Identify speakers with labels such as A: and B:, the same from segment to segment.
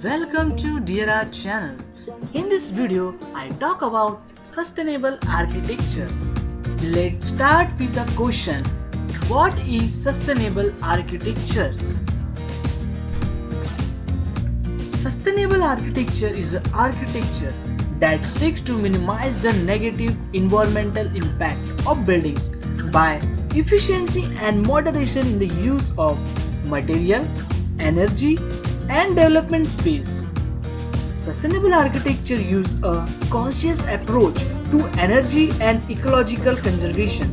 A: Welcome to Dira channel. In this video, I talk about sustainable architecture. Let's start with the question: what is sustainable architecture? Sustainable architecture is an architecture that seeks to minimize the negative environmental impact of buildings by efficiency and moderation in the use of material, energy, and development space. Sustainable architecture uses a conscious approach to energy and ecological conservation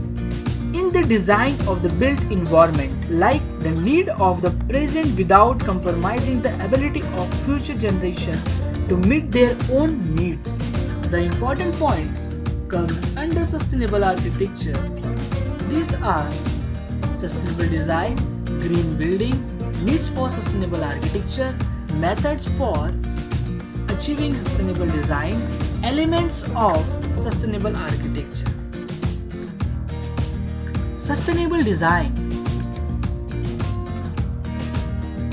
A: in the design of the built environment, like the need of the present without compromising the ability of future generations to meet their own needs. The important points comes under sustainable architecture. These are sustainable design, green building, needs for sustainable architecture, methods for achieving sustainable design, elements of sustainable architecture. Sustainable design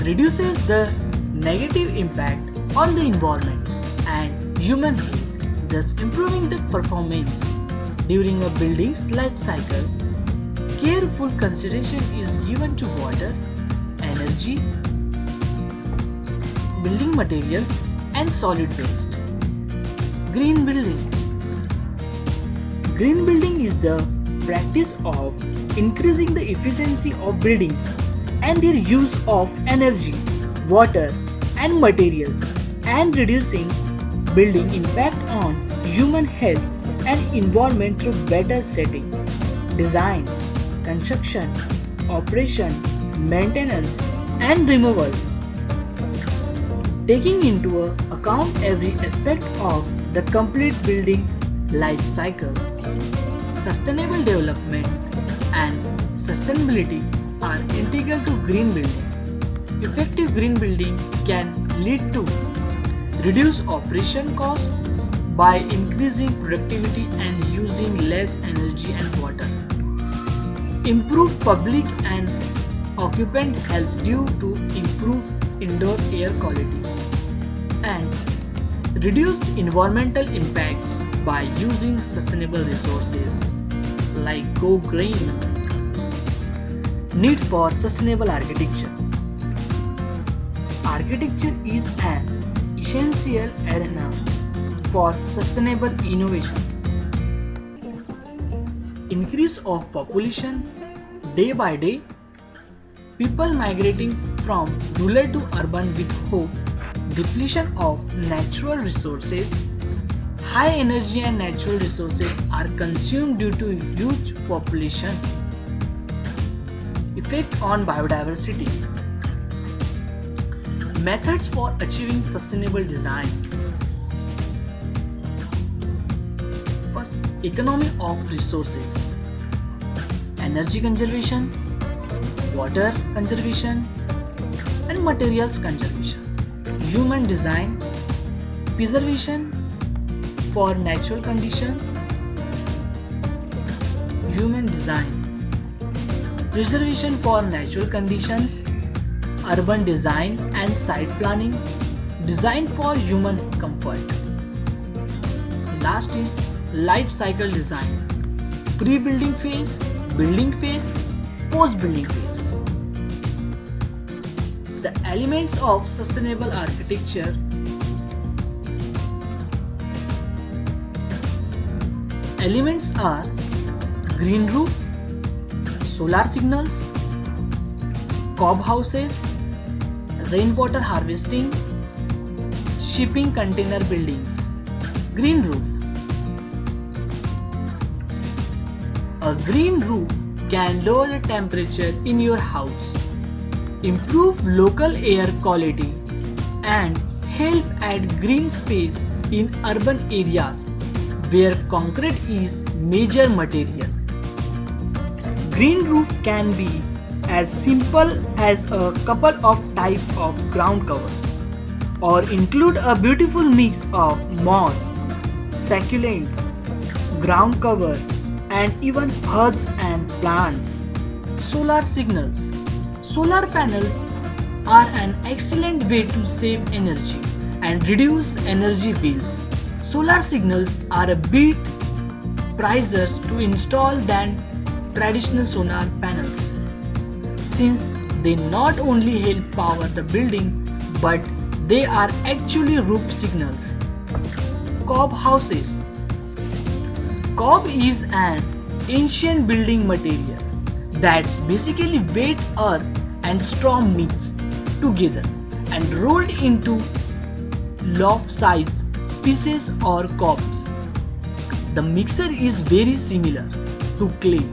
A: reduces the negative impact on the environment and human health, thus improving the performance during a building's life cycle. Careful consideration is given to water, energy, building materials, and solid waste. Green building. Green building is the practice of increasing the efficiency of buildings and their use of energy, water, and materials, and reducing building impact on human health and environment through better setting, design, construction, operation, maintenance, and removal, taking into account every aspect of the complete building life cycle. Sustainable development and sustainability are integral to green building. Effective green building can lead to reduced operation costs by increasing productivity and using less energy and water. Improve public and occupant health due to improved indoor air quality, and reduced environmental impacts by using sustainable resources like Go Green. Need for sustainable architecture. Architecture is an essential arena for sustainable innovation. Increase of population day by day, people migrating from rural to urban with hope, depletion of natural resources, high energy and natural resources are consumed due to huge population, effect on biodiversity. Methods for achieving sustainable design. First, economy of resources, energy conservation, water conservation, and materials conservation. Human design, preservation for natural condition. Human design, preservation for natural conditions, urban design and site planning, design for human comfort. Last is life cycle design, pre-building phase, building phase, post-building phase. The elements of sustainable architecture. Elements are green roof, solar signals, cob houses, rainwater harvesting, shipping container buildings. Green roof. A green roof can lower the temperature in your house, improve local air quality, and help add green space in urban areas where concrete is major material. Green roof can be as simple as a couple of types of ground cover or include a beautiful mix of moss, succulents, ground cover, and even herbs and plants. Solar signals. Solar panels are an excellent way to save energy and reduce energy bills. Solar signals are a bit pricier to install than traditional solar panels, since they not only help power the building but they are actually roof signals. Cob houses. Cob is an ancient building material that's basically wet earth and straw mixed together and rolled into loaf-sized pieces or cobs. The mixture is very similar to clay,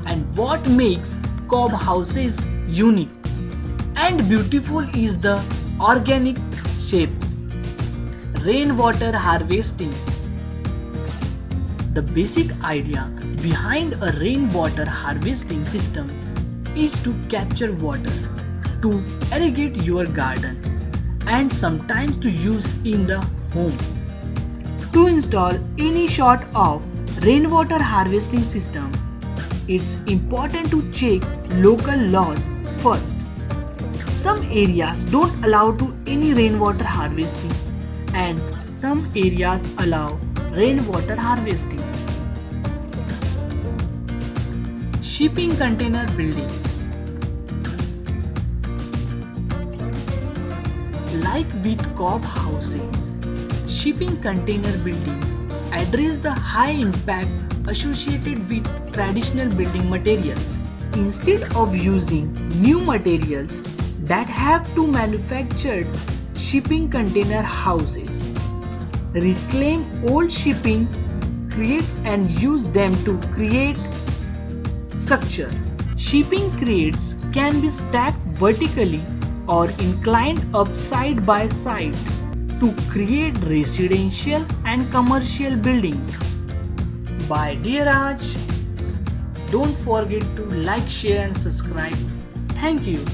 A: and what makes cob houses unique and beautiful is the organic shapes. Rainwater harvesting. The basic idea behind a rainwater harvesting system is to capture water to irrigate your garden and sometimes to use in the home. To install any sort of rainwater harvesting system, it's important to check local laws first. Some areas don't allow to any rainwater harvesting and some areas allow rainwater harvesting. Shipping container buildings. Like with cob houses, shipping container buildings address the high impact associated with traditional building materials. Instead of using new materials that have to manufactured shipping container houses, reclaim old shipping crates and use them to create structure. Shipping crates can be stacked vertically or inclined up side by side to create residential and commercial buildings. By Dheeraj. Don't forget to like, share and subscribe. Thank you.